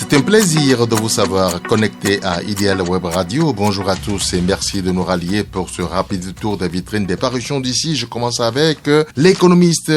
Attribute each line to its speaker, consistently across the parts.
Speaker 1: C'est un plaisir de vous savoir connecté à Idéal Web Radio. Bonjour à tous et merci de nous rallier pour ce rapide tour des vitrines des parutions d'ici. Je commence avec l'économiste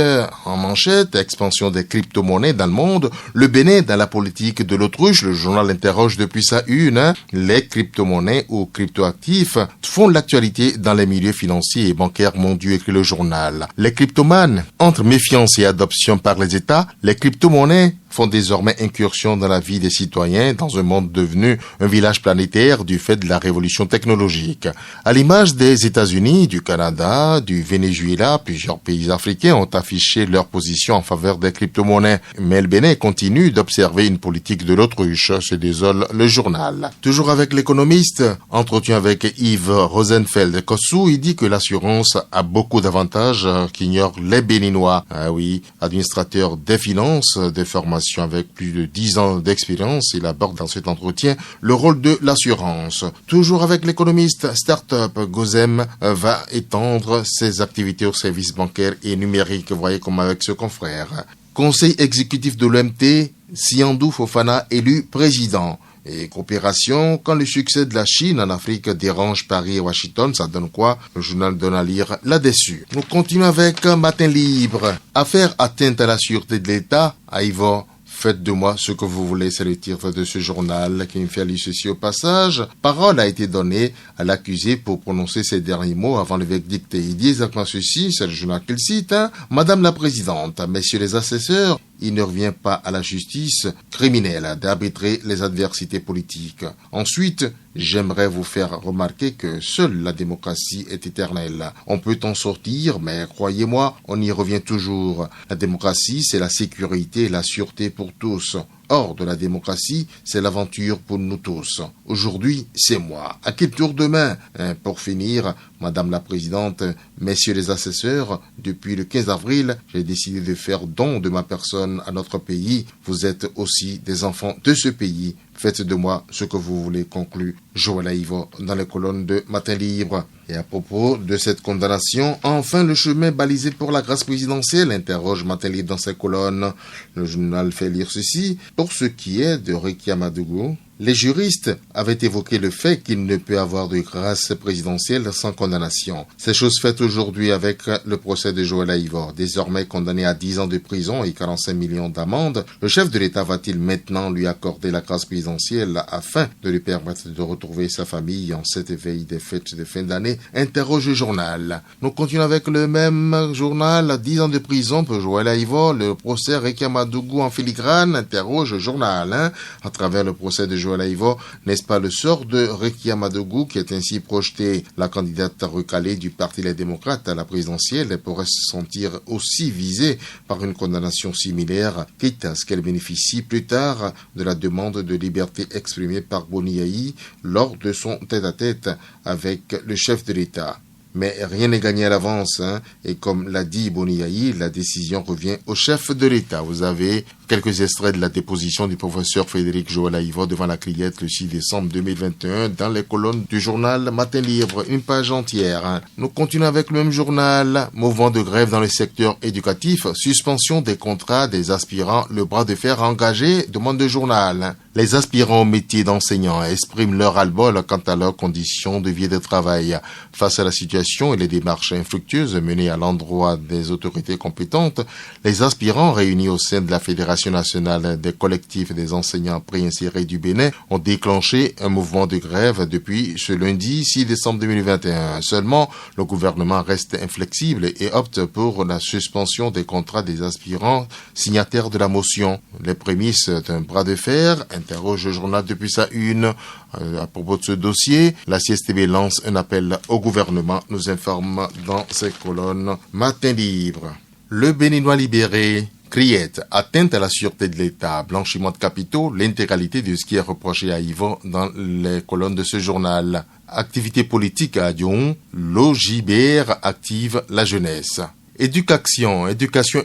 Speaker 1: en manchette, expansion des crypto-monnaies dans le monde, le Bénin dans la politique de l'autruche. Le journal interroge depuis sa une. Les crypto-monnaies ou crypto-actifs font l'actualité dans les milieux financiers et bancaires mondiaux, écrit le journal. Les cryptomanes, entre méfiance et adoption par les États, les crypto-monnaies font désormais incursion dans la vie des citoyens dans un monde devenu un village planétaire du fait de la révolution technologique. À l'image des États-Unis, du Canada, du Venezuela, plusieurs pays africains ont affiché leur position en faveur des crypto-monnaies. Mais le Bénin continue d'observer une politique de l'autruche, se désole le journal. Toujours avec l'économiste, entretien avec Yves Rosenfeld-Kossou, il dit que l'assurance a beaucoup d'avantages qu'ignorent les Béninois. Ah oui, administrateur des finances, des formations avec plus de 10 ans d'expérience, il aborde dans cet entretien le rôle de l'assurance. Toujours avec l'économiste, Startup Gozem va étendre ses activités aux services bancaires et numériques. Vous voyez comme avec ce confrère. Conseil exécutif de l'OMT, Siandou Fofana élu président. Et coopération, quand le succès de la Chine en Afrique dérange Paris et Washington, ça donne quoi? Le journal donne à lire là-dessus. Nous continuons avec Matin Libre. Affaire atteinte à la sûreté de l'État, à Yvon. Faites de moi ce que vous voulez, c'est le titre de ce journal qui me fait lire ceci au passage. Parole a été donnée à l'accusé pour prononcer ses derniers mots avant le verdict. Il dit exactement ceci, c'est le journal qu'il cite. Madame la Présidente, messieurs les assesseurs, il ne revient pas à la justice criminelle d'arbitrer les adversités politiques. Ensuite, j'aimerais vous faire remarquer que seule la démocratie est éternelle. On peut en sortir, mais croyez-moi, on y revient toujours. La démocratie, c'est la sécurité et la sûreté pour tous. Hors de la démocratie, c'est l'aventure pour nous tous. Aujourd'hui, c'est moi. À quel tour demain? Pour finir, Madame la Présidente, messieurs les assesseurs, depuis le 15 avril, j'ai décidé de faire don de ma personne à notre pays. Vous êtes aussi des enfants de ce pays. Faites de moi ce que vous voulez, conclut Joël Aïvo dans les colonnes de Matin Libre. Et à propos de cette condamnation, enfin le chemin balisé pour la grâce présidentielle, interroge Matin Libre dans ses colonnes. Le journal fait lire ceci. Pour ce qui est de Rekia Madougou, les juristes avaient évoqué le fait qu'il ne peut avoir de grâce présidentielle sans condamnation. C'est chose faite aujourd'hui avec le procès de Joël Aïvo. Désormais condamné à 10 ans de prison et 45 millions d'amende, le chef de l'État va-t-il maintenant lui accorder la grâce présidentielle afin de lui permettre de retrouver sa famille en cette veille des fêtes de fin d'année? Interroge le journal. Nous continuons avec le même journal. 10 ans de prison pour Joël Aïvo. Le procès Rekia Madougou en filigrane, interroge le journal. À travers le procès de Joël Aïvo, n'est-ce pas le sort de Rekia Madougou qui est ainsi projeté? La candidate recalée du Parti Les Démocrates à la présidentielle pourrait se sentir aussi visée par une condamnation similaire, quitte à ce qu'elle bénéficie plus tard de la demande de liberté exprimée par Boni Yayi lors de son tête-à-tête avec le chef de l'État. Mais rien n'est gagné à l'avance, et comme l'a dit Boni Yayi, la décision revient au chef de l'État. Vous avez quelques extraits de la déposition du professeur Frédéric Joël Aïvo devant la Criette le 6 décembre 2021 dans les colonnes du journal Matin Libre, une page entière. Nous continuons avec le même journal. Mouvement de grève dans le secteur éducatif, suspension des contrats des aspirants, le bras de fer engagé, demande le journal. Les aspirants au métier d'enseignant expriment leur ras-le-bol quant à leurs conditions de vie et de travail. Face à la situation et les démarches infructueuses menées à l'endroit des autorités compétentes, les aspirants réunis au sein de la Fédération nationale des collectifs des enseignants préinsérés du Bénin ont déclenché un mouvement de grève depuis ce lundi 6 décembre 2021. Seulement, le gouvernement reste inflexible et opte pour la suspension des contrats des aspirants signataires de la motion. Les prémices d'un bras de fer, interroge le journal depuis sa une. À propos de ce dossier, la CSTB lance un appel au gouvernement, nous informe dans ses colonnes Matin Libre. Le Béninois libéré, Criette, atteinte à la sûreté de l'État, blanchiment de capitaux, l'intégralité de ce qui est reproché à Yvon dans les colonnes de ce journal. Activité politique à Adion, l'OJBR active la jeunesse. Éducation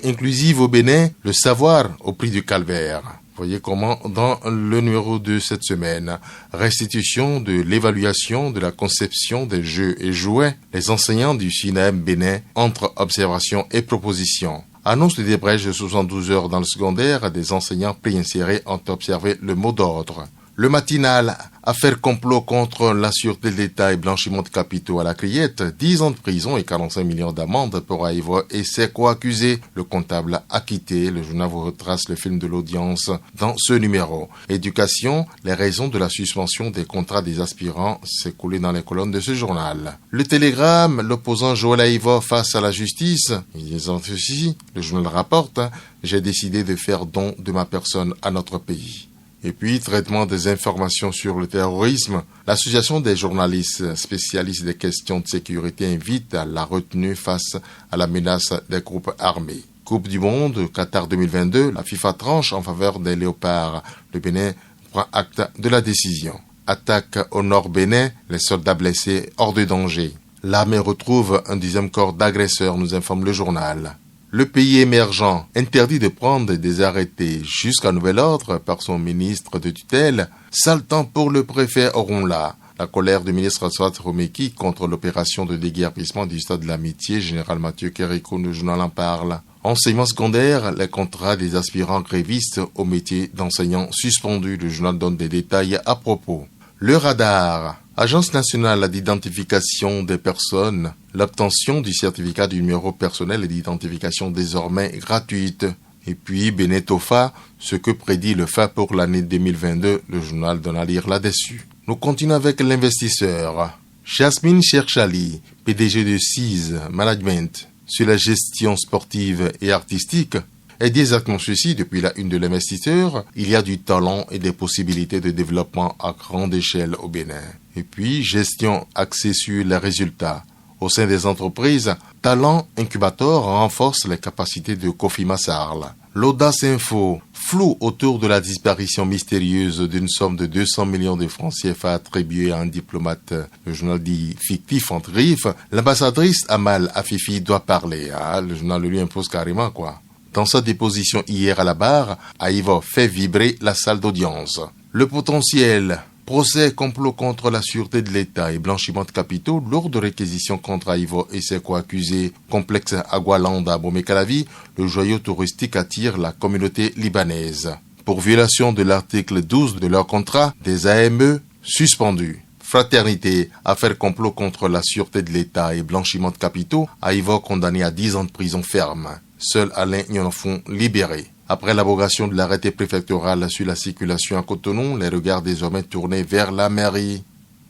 Speaker 1: inclusive au Bénin, le savoir au prix du calvaire. Voyez comment dans le numéro 2 cette semaine, restitution de l'évaluation de la conception des jeux et jouets, les enseignants du CINEM Bénin entre observation et proposition. Annonce de débrèche de 72 heures dans le secondaire, des enseignants préinsérés ont observé le mot d'ordre. Le matinal, affaire complot contre la sûreté de l'État et blanchiment de capitaux à la criette, 10 ans de prison et 45 millions d'amende pour Aïvo et ses co-accusés. Le comptable acquitté, le journal vous retrace le film de l'audience dans ce numéro. Éducation, les raisons de la suspension des contrats des aspirants, c'est coulé dans les colonnes de ce journal. Le Télégramme, l'opposant Joël Aïvo face à la justice, ils ont ceci, le journal rapporte, j'ai décidé de faire don de ma personne à notre pays. Et puis, traitement des informations sur le terrorisme. L'Association des journalistes spécialistes des questions de sécurité invite à la retenue face à la menace des groupes armés. Coupe du Monde, Qatar 2022, la FIFA tranche en faveur des léopards. Le Bénin prend acte de la décision. Attaque au nord Bénin, les soldats blessés hors de danger. L'armée retrouve un 10e corps d'agresseurs, nous informe le journal. Le pays émergent interdit de prendre des arrêtés jusqu'à nouvel ordre par son ministre de tutelle, sale temps pour le préfet Orunla. La colère du ministre Swat Romeki contre l'opération de déguerpissement du stade de l'Amitié, général Mathieu Kérikou, le journal en parle. Enseignement secondaire, les contrats des aspirants grévistes au métier d'enseignant suspendus. Le journal donne des détails à propos. Le radar, Agence nationale d'identification des personnes, l'obtention du certificat du numéro personnel d'identification désormais gratuite. Et puis Benetofa, ce que prédit le FA pour l'année 2022, le journal donne à lire là-dessus. Nous continuons avec l'investisseur. Jasmine Cherchali, PDG de CIS Management, sur la gestion sportive et artistique, et dit exactement ceci depuis la une de l'investisseur, il y a du talent et des possibilités de développement à grande échelle au Bénin. Et puis, gestion axée sur les résultats. Au sein des entreprises, Talent Incubator renforce les capacités de Kofi Massarl. L'Audace Info, flou autour de la disparition mystérieuse d'une somme de 200 millions de francs CFA attribuée à un diplomate. Le journal dit fictif entre griffes. L'ambassadrice Amal Afifi doit parler. Le journal lui impose carrément quoi. Dans sa déposition hier à la barre, Aïvo fait vibrer la salle d'audience. Le potentiel, procès complot contre la sûreté de l'État et blanchiment de capitaux, lourde réquisition contre Aïvo et ses co-accusés, complexe Agualanda à Bomé-Calavi, le joyau touristique attire la communauté libanaise. Pour violation de l'article 12 de leur contrat, des AME suspendus. Fraternité, affaire complot contre la sûreté de l'État et blanchiment de capitaux, Aïvo condamné à 10 ans de prison ferme. Seul Alain Nionfon libéré. Après l'abrogation de l'arrêté préfectoral sur la circulation à Cotonou, les regards désormais tournés vers la mairie.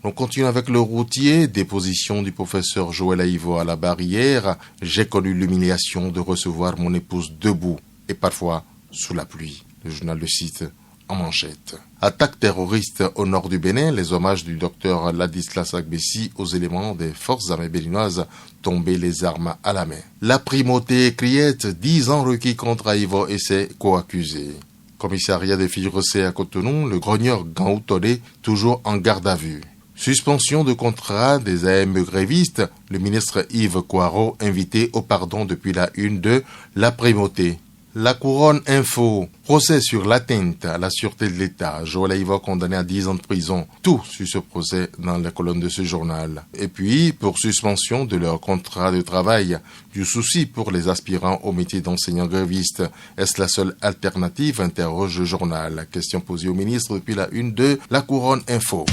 Speaker 1: On continue avec le routier, déposition du professeur Joël Aïvo à la barrière. J'ai connu l'humiliation de recevoir mon épouse debout et parfois sous la pluie. Le journal le cite en manchette. Attaque terroriste au nord du Bénin, les hommages du docteur Ladislas Agbessi aux éléments des forces armées béninoises tombés les armes à la main. La primauté criette, 10 ans requis contre Aïvo et ses co-accusés. Commissariat de Firossé à Cotonou, le grogneur Gaoutodé, toujours en garde à vue. Suspension de contrat des AM grévistes, le ministre Yves Coirot invité au pardon depuis la une de La Primauté. La Couronne Info, procès sur l'atteinte à la sûreté de l'État. Joël Aïvo condamné à 10 ans de prison. Tout sur ce procès dans les colonnes de ce journal. Et puis, pour suspension de leur contrat de travail, du souci pour les aspirants au métier d'enseignant gréviste. Est-ce la seule alternative? Interroge le journal. Question posée au ministre depuis la une de La Couronne Info.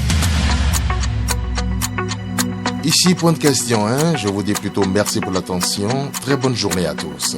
Speaker 1: Ici, point de question, Je vous dis plutôt merci pour l'attention. Très bonne journée à tous.